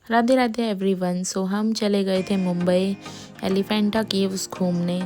Radhe Radhe everyone. हम चले गए थे मुंबई एलिफेंटा केव्स घूमने।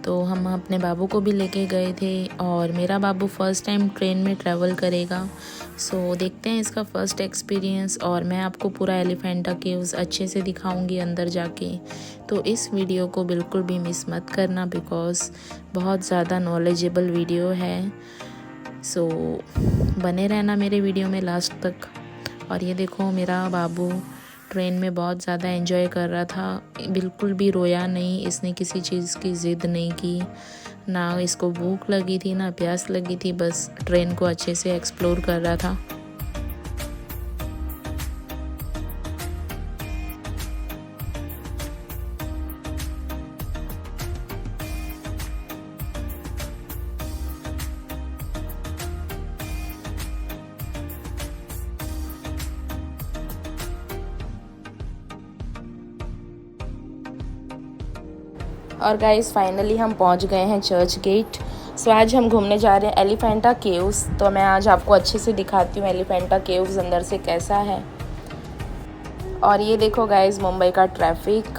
तो हम अपने बाबू को भी लेके गए थे और मेरा बाबू फ़र्स्ट टाइम ट्रेन में ट्रैवल करेगा। देखते हैं इसका फ़र्स्ट एक्सपीरियंस और मैं आपको पूरा एलिफेंटा केव्स अच्छे से दिखाऊंगी अंदर जाके। तो इस वीडियो को बिल्कुल भी मिस मत करना बिकॉज़ बहुत ज़्यादा नॉलेजेबल वीडियो है। बने रहना मेरे वीडियो में लास्ट तक। और ये देखो मेरा बाबू ट्रेन में बहुत ज़्यादा एंजॉय कर रहा था, बिल्कुल भी रोया नहीं, इसने किसी चीज़ की ज़िद नहीं की, ना इसको भूख लगी थी ना प्यास लगी थी, बस ट्रेन को अच्छे से एक्सप्लोर कर रहा था। और गाइस फाइनली हम पहुंच गए हैं चर्च गेट। आज हम घूमने जा रहे हैं एलिफेंटा केव्स। तो मैं आज आपको अच्छे से दिखाती हूँ एलिफेंटा केव्स अंदर से कैसा है। और ये देखो गाइस मुंबई का ट्रैफिक।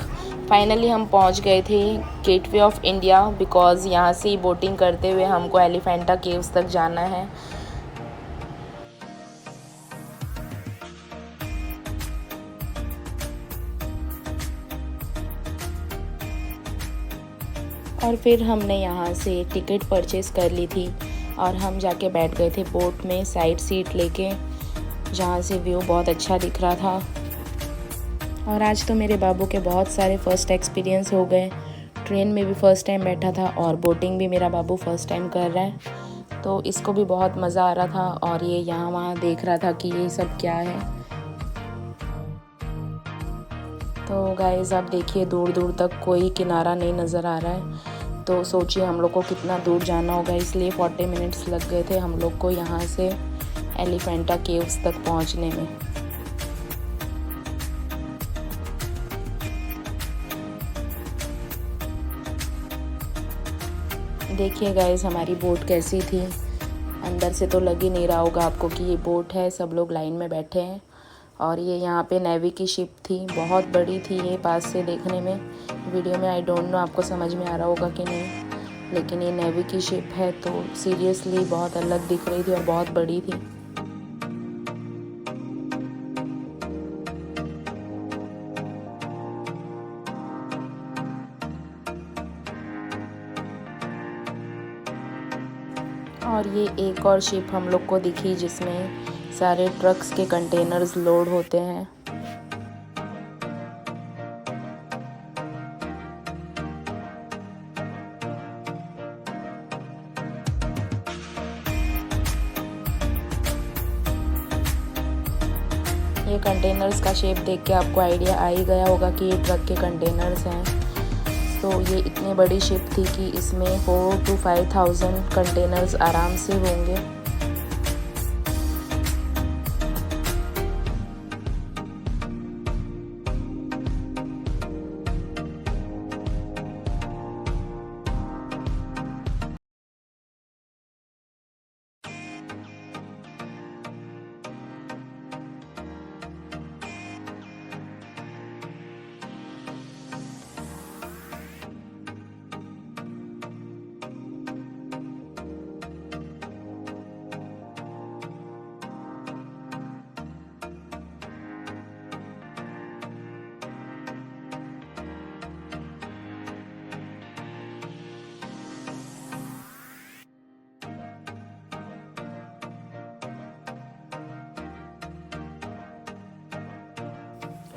फाइनली हम पहुंच गए थे गेटवे ऑफ इंडिया बिकॉज़ यहाँ से बोटिंग करते हुए हमको एलिफेंटा केव्स तक जाना है। और फिर हमने यहाँ से टिकट परचेज़ कर ली थी और हम जाके बैठ गए थे बोट में साइड सीट लेके, जहाँ से व्यू बहुत अच्छा दिख रहा था। और आज तो मेरे बाबू के बहुत सारे फ़र्स्ट एक्सपीरियंस हो गए। ट्रेन में भी फ़र्स्ट टाइम बैठा था और बोटिंग भी मेरा बाबू फ़र्स्ट टाइम कर रहा है, तो इसको भी बहुत मज़ा आ रहा था। और ये यहाँ वहाँ देख रहा था कि ये सब क्या है। तो गाइस आप देखिए दूर दूर तक कोई किनारा नहीं नज़र आ रहा है। तो सोचिए हम लोग को कितना दूर जाना होगा, इसलिए 40 मिनट्स लग गए थे हम लोग को यहाँ से एलिफेंटा केव्स तक पहुँचने में। देखिए गाइस हमारी बोट कैसी थी। अंदर से तो लग ही नहीं रहा होगा आपको कि ये बोट है, सब लोग लाइन में बैठे हैं। और ये यहाँ पे नेवी की शिप थी, बहुत बड़ी थी ये पास से देखने में। वीडियो में आई डोंट नो आपको समझ में आ रहा होगा कि नहीं, लेकिन ये नेवी की शिप है तो सीरियसली बहुत अलग दिख रही थी और बहुत बड़ी थी। और ये एक और शिप हम लोग को दिखी जिसमें सारे ट्रक्स के कंटेनर्स लोड होते हैं। ये कंटेनर्स का शेप देख के आपको आइडिया आ ही गया होगा कि ये ट्रक के कंटेनर्स हैं। तो ये इतनी बड़ी शिप थी कि इसमें 4,000 to 5,000 कंटेनर्स आराम से होंगे।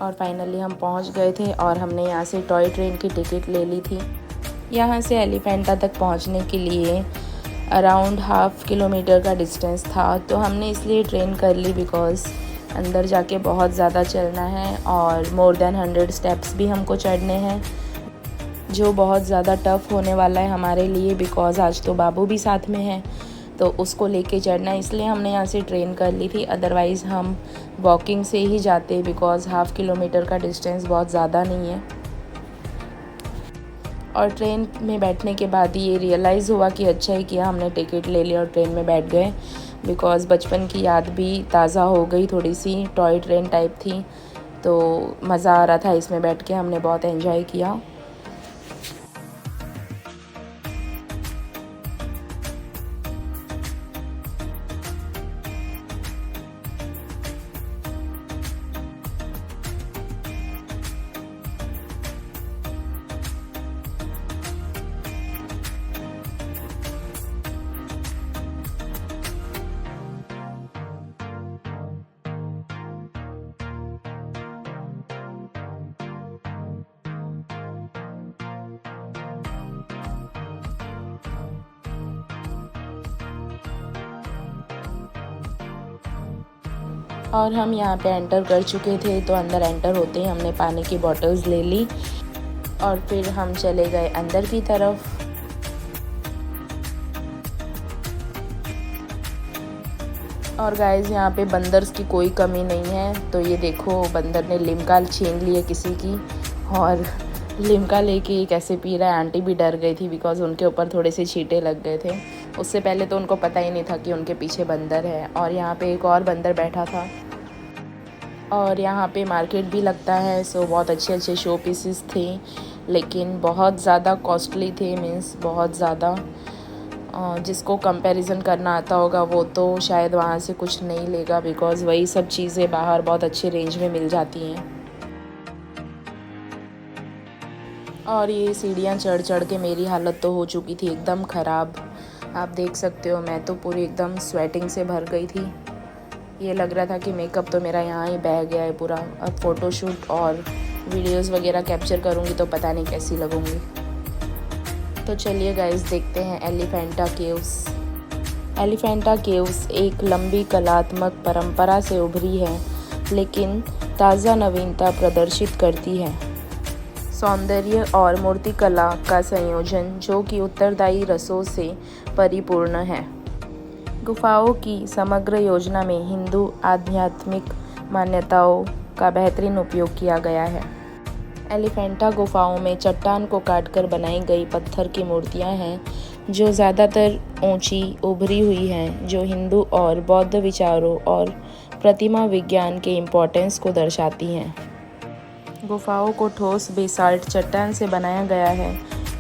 और फाइनली हम पहुंच गए थे और हमने यहाँ से टॉय ट्रेन की टिकट ले ली थी। यहाँ से एलिफेंटा तक पहुँचने के लिए अराउंड 1/2 किलोमीटर का डिस्टेंस था, तो हमने इसलिए ट्रेन कर ली बिकॉज़ अंदर जाके बहुत ज़्यादा चलना है और मोर देन 100 स्टेप्स भी हमको चढ़ने हैं, जो बहुत ज़्यादा टफ़ होने वाला है हमारे लिए बिकॉज़ आज तो बाबू भी साथ में है तो उसको लेके चढ़ना है, इसलिए हमने यहाँ से ट्रेन कर ली थी। अदरवाइज़ हम वॉकिंग से ही जाते बिकॉज़ 1/2 किलोमीटर का डिस्टेंस बहुत ज़्यादा नहीं है। और ट्रेन में बैठने के बाद ये रियलाइज़ हुआ कि अच्छा ही किया हमने टिकट ले लिया और ट्रेन में बैठ गए बिकॉज़ बचपन की याद भी ताज़ा हो गई थोड़ी सी। टॉय ट्रेन टाइप थी तो मज़ा आ रहा था इसमें बैठ के, हमने बहुत एंजॉय किया। और हम यहाँ पे एंटर कर चुके थे, तो अंदर एंटर होते ही हमने पानी की बॉटल्स ले ली और फिर हम चले गए अंदर की तरफ। और गाइस यहाँ पे बंदर्स की कोई कमी नहीं है। तो ये देखो, बंदर ने लिम्का छीन ली है किसी की, और लिम्का लेके कैसे पी रहा है। आंटी भी डर गई थी बिकॉज़ उनके ऊपर थोड़े से छींटे लग गए थे। उससे पहले तो उनको पता ही नहीं था कि उनके पीछे बंदर है। और यहाँ पे एक और बंदर बैठा था। और यहाँ पे मार्केट भी लगता है, सो बहुत अच्छे अच्छे शो पीसेस थे, लेकिन बहुत ज़्यादा कॉस्टली थे, मीन्स बहुत ज़्यादा। जिसको कंपैरिजन करना आता होगा वो तो शायद वहाँ से कुछ नहीं लेगा, बिकॉज़ वही सब चीज़ें बाहर बहुत अच्छे रेंज में मिल जाती हैं। और ये सीढ़ियाँ चढ़ चढ़ के मेरी हालत तो हो चुकी थी एकदम ख़राब। आप देख सकते हो, मैं तो पूरी एकदम स्वेटिंग से भर गई थी। ये लग रहा था कि मेकअप तो मेरा यहाँ ही बह गया है पूरा। अब फ़ोटोशूट और वीडियोस वगैरह कैप्चर करूँगी तो पता नहीं कैसी लगूँगी। तो चलिए गाइस, देखते हैं एलिफेंटा केव्स। एलिफेंटा केव्स एक लंबी कलात्मक परंपरा से उभरी है, लेकिन ताज़ा नवीनता प्रदर्शित करती है। सौंदर्य और मूर्तिकला का संयोजन जो कि उत्तरदायी रसों से परिपूर्ण है। गुफाओं की समग्र योजना में हिंदू आध्यात्मिक मान्यताओं का बेहतरीन उपयोग किया गया है। एलिफेंटा गुफाओं में चट्टान को काटकर बनाई गई पत्थर की मूर्तियां हैं, जो ज़्यादातर ऊंची उभरी हुई हैं, जो हिंदू और बौद्ध विचारों और प्रतिमा विज्ञान के इम्पोर्टेंस को दर्शाती हैं। गुफाओं को ठोस बेसाल्ट चट्टान से बनाया गया है।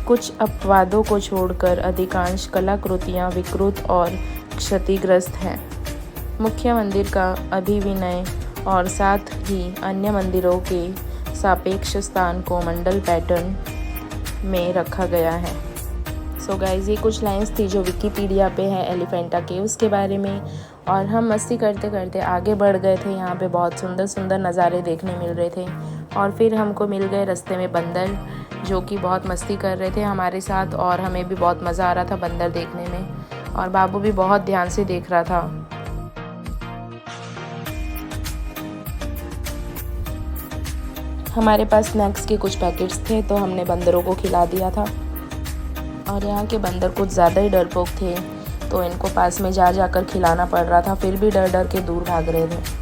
कुछ अपवादों को छोड़कर अधिकांश कलाकृतियाँ विकृत और क्षतिग्रस्त हैं। मुख्य मंदिर का अभिविन्यास और साथ ही अन्य मंदिरों के सापेक्ष स्थान को मंडल पैटर्न में रखा गया है। सो गाइस, ये कुछ लाइंस थी जो विकिपीडिया पे है एलिफेंटा केव्स के बारे में। और हम मस्ती करते करते आगे बढ़ गए थे। यहाँ पे बहुत सुंदर सुंदर नज़ारे देखने मिल रहे थे। और फिर हमको मिल गए रास्ते में बंदर, जो कि बहुत मस्ती कर रहे थे हमारे साथ, और हमें भी बहुत मज़ा आ रहा था बंदर देखने में। और बाबू भी बहुत ध्यान से देख रहा था। हमारे पास स्नैक्स के कुछ पैकेट्स थे, तो हमने बंदरों को खिला दिया था। और यहाँ के बंदर कुछ ज़्यादा ही डरपोक थे, तो इनको पास में जा जाकर खिलाना पड़ रहा था, फिर भी डर डर के दूर भाग रहे थे।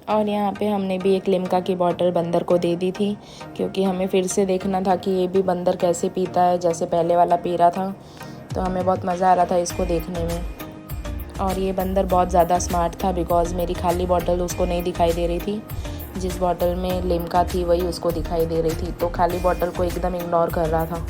और यहाँ पे हमने भी एक लिम्का की बॉटल बंदर को दे दी थी, क्योंकि हमें फिर से देखना था कि ये भी बंदर कैसे पीता है, जैसे पहले वाला पी रहा था। तो हमें बहुत मज़ा आ रहा था इसको देखने में। और ये बंदर बहुत ज़्यादा स्मार्ट था, बिकॉज़ मेरी खाली बॉटल उसको नहीं दिखाई दे रही थी। जिस बॉटल में लिम्का थी वही उसको दिखाई दे रही थी, तो खाली बॉटल को एकदम इग्नोर कर रहा था।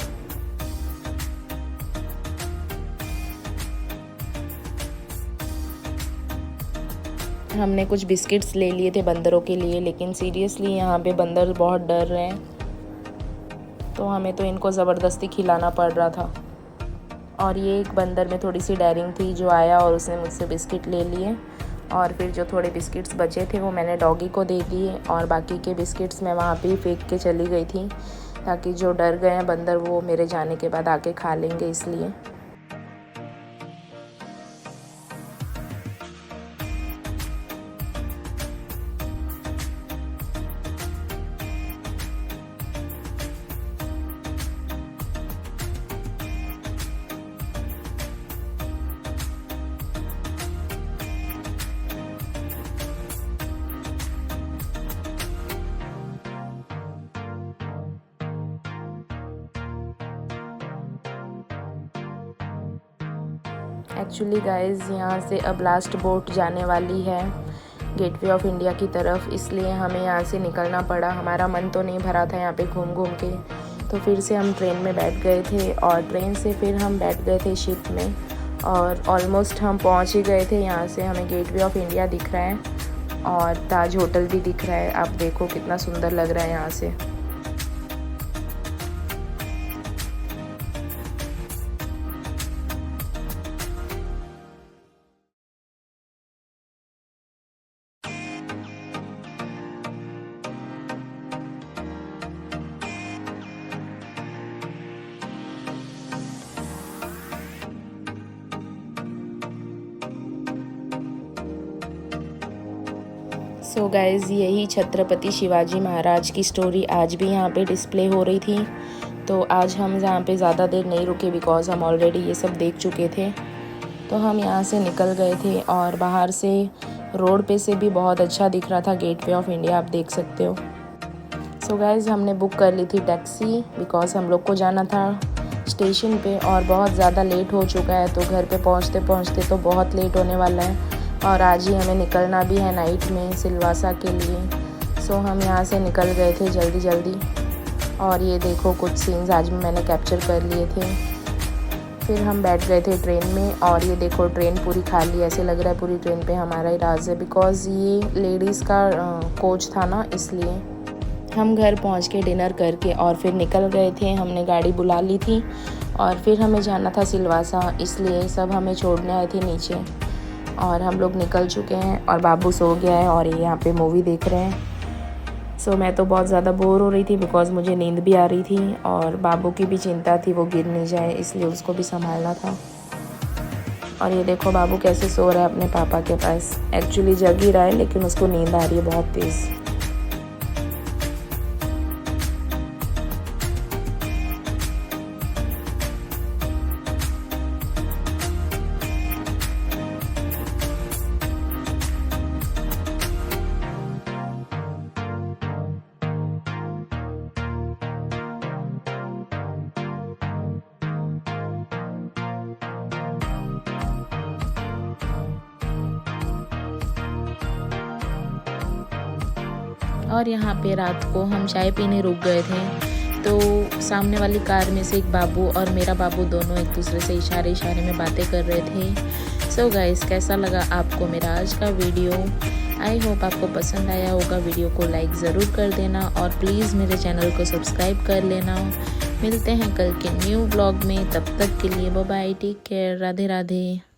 हमने कुछ बिस्किट्स ले लिए थे बंदरों के लिए, लेकिन सीरियसली यहाँ पे बंदर बहुत डर रहे हैं, तो हमें तो इनको ज़बरदस्ती खिलाना पड़ रहा था। और ये एक बंदर में थोड़ी सी डेयरिंग थी, जो आया और उसने मुझसे बिस्किट ले लिए। और फिर जो थोड़े बिस्किट्स बचे थे वो मैंने डॉगी को दे दिए, और बाकी के बिस्किट्स मैं वहाँ पे ही फेंक के चली गई थी, ताकि जो डर गए हैं बंदर वो मेरे जाने के बाद आके खा लेंगे, इसलिए। एक्चुअली गाइस यहाँ से अब लास्ट बोट जाने वाली है गेटवे ऑफ इंडिया की तरफ, इसलिए हमें यहाँ से निकलना पड़ा। हमारा मन तो नहीं भरा था यहाँ पे घूम घूम के, तो फिर से हम ट्रेन में बैठ गए थे और ट्रेन से फिर हम बैठ गए थे शिप में और ऑलमोस्ट हम पहुँच ही गए थे। यहाँ से हमें गेटवे ऑफ इंडिया दिख रहा है और ताज होटल भी दिख रहा है। आप देखो कितना सुंदर लग रहा है यहाँ से। सो गाइज़ यही छत्रपति शिवाजी महाराज की स्टोरी आज भी यहाँ पे डिस्प्ले हो रही थी। तो आज हम यहाँ पे ज़्यादा देर नहीं रुके बिकॉज़ हम ऑलरेडी ये सब देख चुके थे। तो हम यहाँ से निकल गए थे और बाहर से रोड पे से भी बहुत अच्छा दिख रहा था गेटवे ऑफ इंडिया, आप देख सकते हो। सो गाइज़ हमने बुक कर ली थी टैक्सी बिकॉज़ हम लोग को जाना था स्टेशन पे और बहुत ज़्यादा लेट हो चुका है। तो घर पे पहुँचते पहुँचते तो बहुत लेट होने वाला है और आज ही हमें निकलना भी है नाइट में सिलवासा के लिए। सो हम यहाँ से निकल गए थे जल्दी जल्दी और ये देखो कुछ सीन्स आज भी मैंने कैप्चर कर लिए थे। फिर हम बैठ गए थे ट्रेन में और ये देखो ट्रेन पूरी खाली, ऐसे लग रहा है पूरी ट्रेन पे हमारा ही राज है बिकॉज़ ये लेडीज़ का कोच था ना, इसलिए। हम घर पहुँच के डिनर करके और फिर निकल गए थे। हमने गाड़ी बुला ली थी और फिर हमें जाना था सिलवासा, इसलिए सब हमें छोड़ने आए थे नीचे और हम लोग निकल चुके हैं और बाबू सो गया है और ये यहाँ पे मूवी देख रहे हैं। सो मैं तो बहुत ज़्यादा बोर हो रही थी बिकॉज़ मुझे नींद भी आ रही थी और बाबू की भी चिंता थी वो गिर नहीं जाए, इसलिए उसको भी संभालना था। और ये देखो बाबू कैसे सो रहा है अपने पापा के पास। एक्चुअली जग ही रहा है लेकिन उसको नींद आ रही है बहुत तेज़। और यहाँ पे रात को हम चाय पीने रुक गए थे, तो सामने वाली कार में से एक बाबू और मेरा बाबू दोनों एक दूसरे से इशारे में बातें कर रहे थे। सो गाइस कैसा लगा आपको मेरा आज का वीडियो? आई होप आपको पसंद आया होगा। वीडियो को लाइक ज़रूर कर देना और प्लीज़ मेरे चैनल को सब्सक्राइब कर लेना। मिलते हैं कल के न्यू व्लॉग में, तब तक के लिए bye bye, take care, Radhe Radhe.